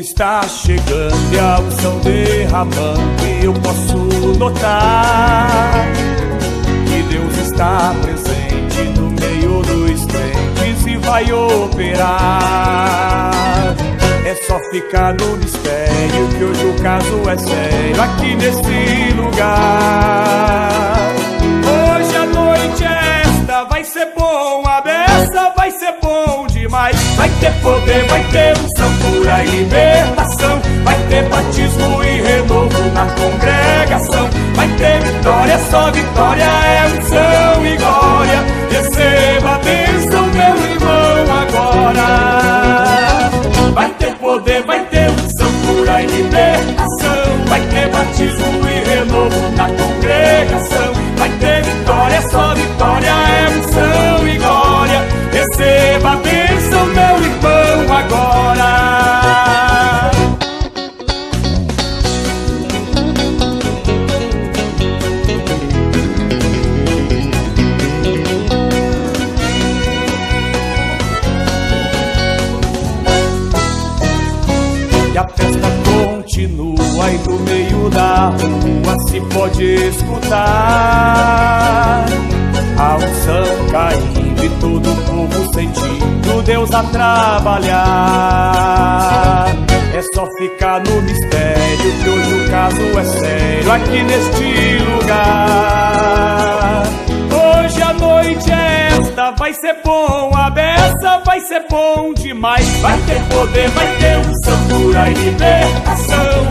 está chegando e a unção derramando, e eu posso notar que Deus está presente no meio dos crentes e vai operar. É só ficar no mistério que hoje o caso é sério aqui nesse lugar. Hoje a noite esta vai ser bom, a beça vai ser bom demais. Vai ter poder, vai ter unção, cura e libertação. Vai ter batismo e renovo na congregação. Vai ter vitória, só vitória é unção e glória. Receba a bênção, meu irmão, agora. Vai ter poder, vai ter unção, cura e libertação. Vai ter batismo e renovo na congregação. Vai ter vitória, só vitória é unção e glória. Receba a bênção, meu irmão, agora. E a festa continua e no meio da rua se pode escutar a unção caindo e todo o povo sentindo Deus a trabalhar. É só ficar no mistério que hoje o caso é sério aqui neste lugar. Hoje a noite esta vai ser bom, a beça vai ser bom demais. Vai ter poder, vai ter unção, cura e libertação.